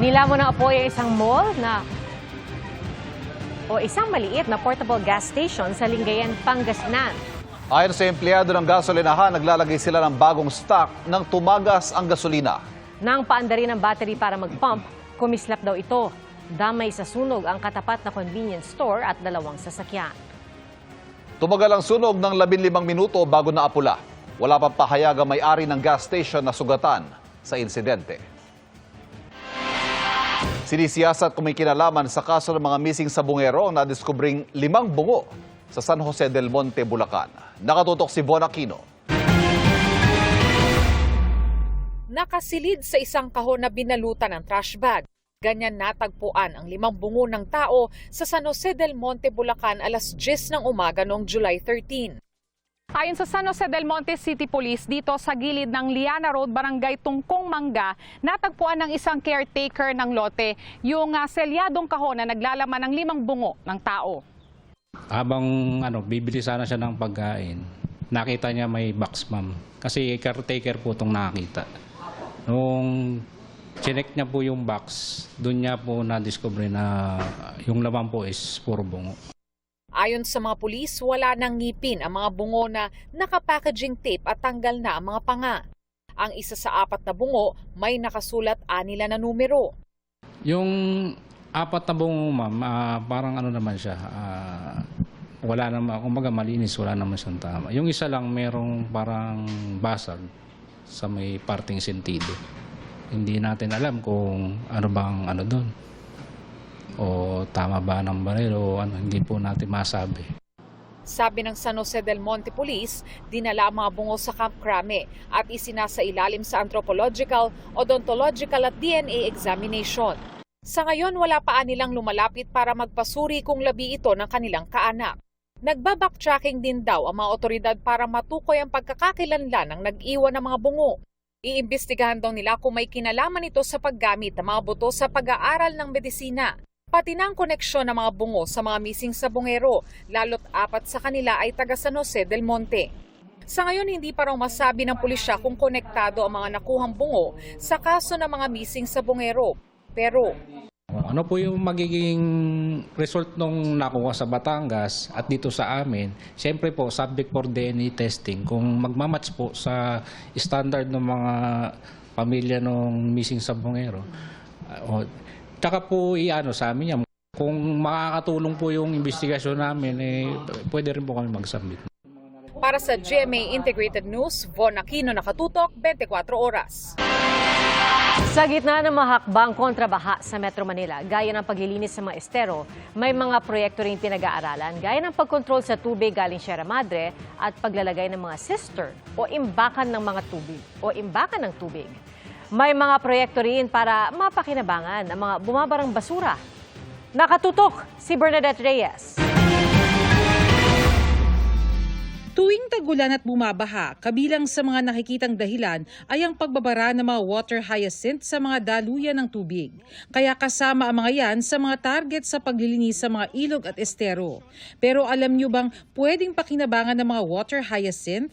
Nilamon ng apoy ang isang mall o isang maliit na portable gas station sa Lingayen, Pangasinan. Ayon sa empleyado ng gasolinahan, naglalagay sila ng bagong stock nang tumagas ang gasolina. Nang paandarin ng battery para mag-pump, kumislap daw ito. Damay sa sunog ang katapat na convenience store at 2 sasakyan. Tumagal ang sunog ng 15 minuto bago naapula. Wala pang pahayag ang may-ari ng gas station na sugatan sa insidente. Sinisiyasat kung may kinalaman sa kaso ng mga missing sabungero ang nadiskubring 5 bungo sa San Jose del Monte, Bulacan. Nakatutok si Von Aquino. Nakasilid sa isang kahon na binalutan ng trash bag. Ganyan natagpuan ang 5 bungo ng tao sa San Jose del Monte, Bulacan alas 10 ng umaga noong July 13. Ayon sa San Jose del Monte City Police, dito sa gilid ng Liana Road, Barangay Tungkong Mangga, natagpuan ng isang caretaker ng lote yung selyadong kahon na naglalaman ng 5 bungo ng tao. Habang bibili sana siya ng pagkain, nakita niya may box, ma'am. Kasi caretaker po itong nakita. Nung chinek niya po yung box, doon niya po na-discover na yung laman po is puro bungo. Ayon sa mga pulis, wala nang ngipin ang mga bungo na naka-packaging tape at tanggal na ang mga panga. Ang isa sa 4 na bungo may nakasulat 6 na numero. Yung 4 na bungo, ma'am, parang naman siya, wala naman, kumbaga malinis, wala naman siyang tama. Yung isa lang merong parang basag sa may parting sentido. Hindi natin alam kung ano bang doon. O tama ba ng baril o hindi po natin masabi. Sabi ng San Jose del Monte Police, dinala ang mga bungo sa Camp Crame at isinasa ilalim sa anthropological, odontological at DNA examination. Sa ngayon, wala pa nilang lumalapit para magpasuri kung labi ito ng kanilang kaanak. Nagbabacktracking din daw ang mga otoridad para matukoy ang pagkakakilanlan ng nag-iwan ng mga bungo. Iimbestigahan daw nila kung may kinalaman ito sa paggamit ng mga buto sa pag-aaral ng medisina. Pati na ang koneksyon ng mga bungo sa mga missing sabungero, lalo't 4 sa kanila ay taga San Jose del Monte. Sa ngayon, hindi pa raw masabi ng pulisya kung konektado ang mga nakuhang bungo sa kaso ng mga missing sabungero. Pero ano po yung magiging result nung nakuha sa Batangas at dito sa amin? Siyempre po, subject for DNA testing. Kung magmamatch po sa standard ng mga pamilya ng missing sabungero, tsaka po sa amin yan. Kung makakatulong po yung investigasyon namin, pwede rin po kami mag-submit. Para sa GMA Integrated News, Von Aquino, nakatutok, 24 oras. Sa gitna ng mahakbang kontrabaha sa Metro Manila, gaya ng paglilinis sa mga estero, may mga proyekto rin pinag-aaralan gaya ng pagkontrol sa tubig galing Sierra Madre at paglalagay ng mga cistern o imbakan ng tubig. May mga proyekto rin para mapakinabangan ang mga bumabarang basura. Nakatutok si Bernadette Reyes. Tuwing tagulan at bumabaha, kabilang sa mga nakikitang dahilan ay ang pagbabara ng mga water hyacinth sa mga daluyan ng tubig. Kaya kasama ang mga yan sa mga target sa paglilinis sa mga ilog at estero. Pero alam nyo bang pwedeng pakinabangan ng mga water hyacinth?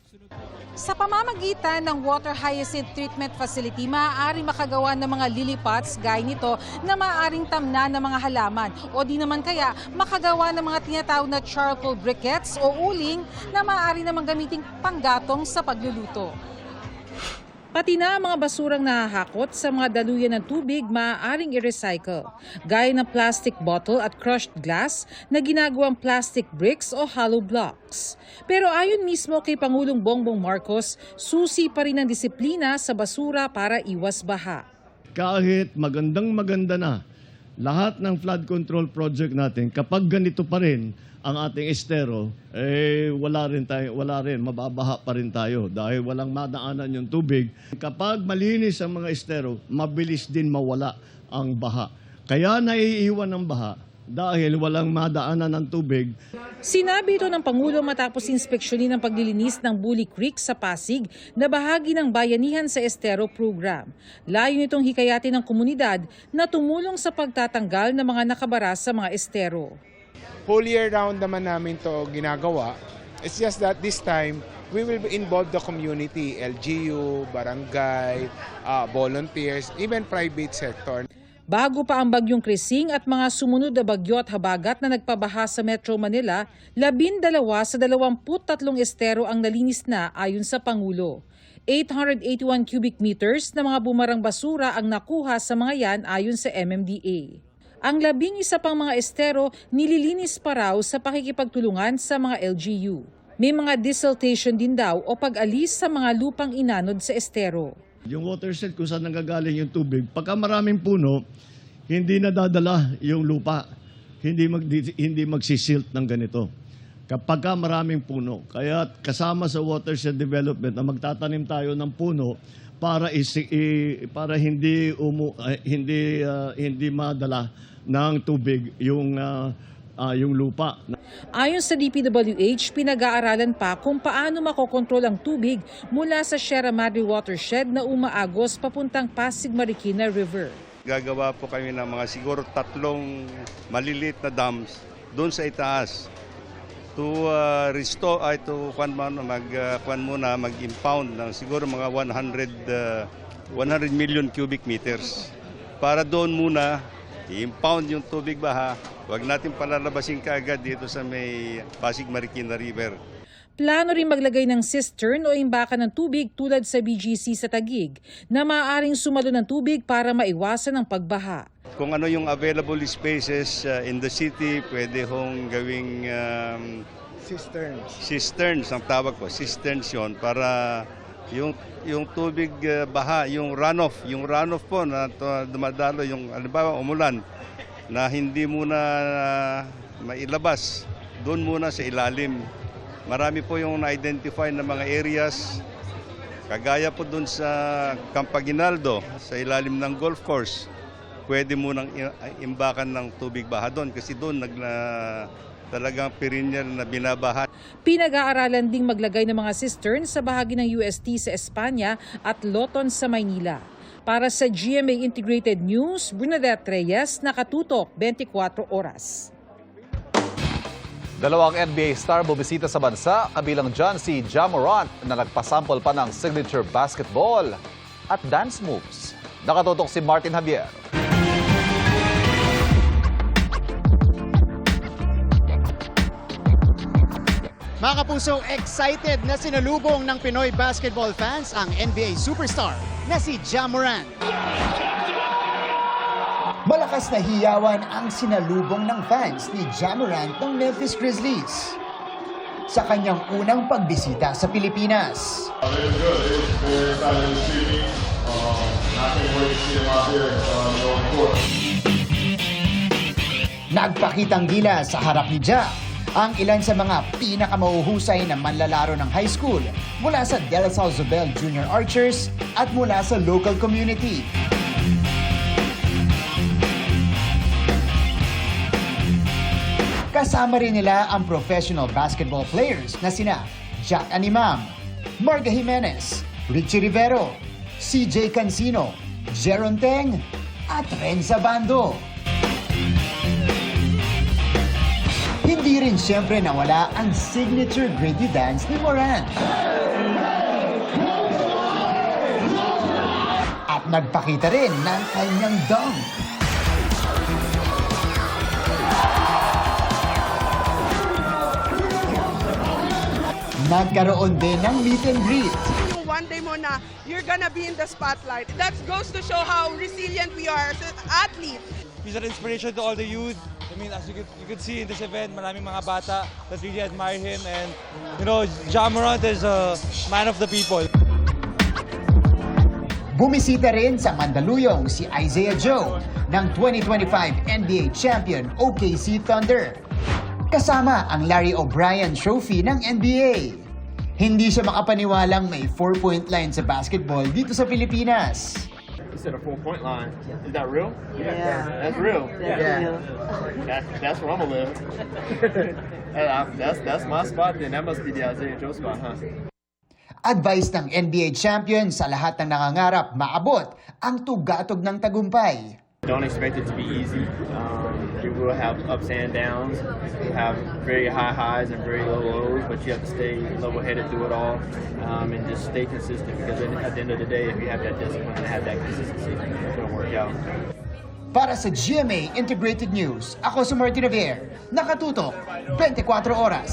Sa pamamagitan ng Water Hyacinth Treatment Facility, maaari makagawa ng mga lily pots gaya nito na maaaring tamna ng mga halaman o di naman kaya makagawa ng mga tinatawag na charcoal briquettes o uling na maaari namang gamiting panggatong sa pagluluto. Pati na ang mga basurang nahahakot sa mga daluyan ng tubig maaaring i-recycle, gaya ng plastic bottle at crushed glass na ginagawang plastic bricks o hollow blocks. Pero ayon mismo kay Pangulong Bongbong Marcos, susi pa rin ang disiplina sa basura para iwas baha. Kahit maganda na lahat ng flood control project natin, kapag ganito pa rin ang ating estero, wala rin, mababaha pa rin tayo dahil walang madaanan yung tubig. Kapag malinis ang mga estero, mabilis din mawala ang baha. Kaya naiiwan ng baha dahil walang madaanan ng tubig. Sinabi ito ng Pangulo matapos inspeksyonin ang paglilinis ng Bully Creek sa Pasig na bahagi ng Bayanihan sa Estero program. Layo nitong hikayatin ng komunidad na tumulong sa pagtatanggal ng mga nakabara sa mga estero. Whole year round naman namin to ginagawa. It's just that this time, we will involve the community, LGU, barangay, volunteers, even private sector. Bago pa ang bagyong Krising at mga sumunod na bagyo at habagat na nagpabaha sa Metro Manila, 12 sa 23 estero ang nalinis na ayon sa Pangulo. 881 cubic meters na mga bumarang basura ang nakuha sa mga yan ayon sa MMDA. Ang 11 pang mga estero nililinis pa raw sa pakikipagtulungan sa mga LGU. May mga desiltation din daw o pag-alis sa mga lupang inanod sa estero. Yung watershed kung saan nanggagaling yung tubig, pagka maraming puno, hindi nadadala yung lupa. Hindi magsisilt ng ganito. Kapag maraming puno. Kaya kasama sa watershed development na magtatanim tayo ng puno para hindi madala ng tubig yung lupa. Ayon sa DPWH, pinag-aaralan pa kung paano makokontrol ang tubig mula sa Sierra Madre watershed na umaagos papuntang Pasig Marikina River. Gagawa po kami ng mga siguro 3 maliliit na dams doon sa itaas to restore mag-impound ng siguro mga 100 million cubic meters para doon muna i-impound yung tubig baha. Huwag natin palalabasin kaagad dito sa may Pasig Marikina River. Plano rin maglagay ng cistern o imbakan ng tubig tulad sa BGC sa Taguig na maaaring sumalo ng tubig para maiwasan ang pagbaha. Kung ano yung available spaces in the city, pwede hong gawing cisterns ang tawag ko. Cisterns yun para yung tubig baha, yung runoff po na dumadalo, yung halimbawa umulan na hindi muna mailabas, doon muna sa ilalim. Marami po yung na-identify na mga areas, kagaya po doon sa Campaginaldo, sa ilalim ng golf course, pwede munang imbakan ng tubig baha doon kasi doon talagang perennial na binabaha. Pinag-aaralan ding maglagay ng mga cistern sa bahagi ng UST sa Espanya at Loton sa Maynila. Para sa GMA Integrated News, Bernadette Reyes, nakatutok 24 oras. 2 NBA star bumisita sa bansa, kabilang dyan si Ja Morant na nagpasample pa ng signature basketball at dance moves. Nakatutok si Martin Javier. Mga kapuso, excited na sinalubong ng Pinoy basketball fans ang NBA superstar na si Ja Morant. Malakas na hiyawan ang sinalubong ng fans ni Ja Morant ng Memphis Grizzlies sa kanyang unang pagbisita sa Pilipinas. Nagpakitang gila sa harap ni Ja ang ilan sa mga pinakamahuhusay na manlalaro ng high school mula sa De La Salle Zobel Junior Archers at mula sa local community. Kasama rin nila ang professional basketball players na sina Jack Animam, Marga Jimenez, Richie Rivero, CJ Cancino, Jeron Teng at Renza Bando. Hindi rin siyempre nawala ang signature Grady dance ni Morant. At nagpakita rin ng kanyang dunk. Nagkaroon din ng meet and greet. One day mo na you're gonna be in the spotlight. That goes to show how resilient we are as athletes. He's an inspiration to all the youth. I mean, as you could see in this event, maraming mga bata that really admire him. And, you know, Ja Morant is a man of the people. Bumisita rin sa Mandaluyong si Isaiah Joe ng 2025 NBA champion OKC Thunder. Kasama ang Larry O'Brien Trophy ng NBA. Hindi siya makapaniwalang may 4-point line sa basketball dito sa Pilipinas. You said a 4-point line. Is that real? Yeah. That's real. Yeah. That's where I'm gonna live. That's my spot then. That must be the Isaiah Joe spot, huh? Advice ng NBA champion sa lahat ng nangangarap maabot ang tugatog ng tagumpay. Don't expect it to be easy. You will have ups and downs. You have very high highs and very low lows, but you have to stay level-headed through it all and just stay consistent because at the end of the day, if you have that discipline and have that consistency, it's going to work out. Para sa GMA Integrated News, ako si Martin Javier, nakatutok 24 oras.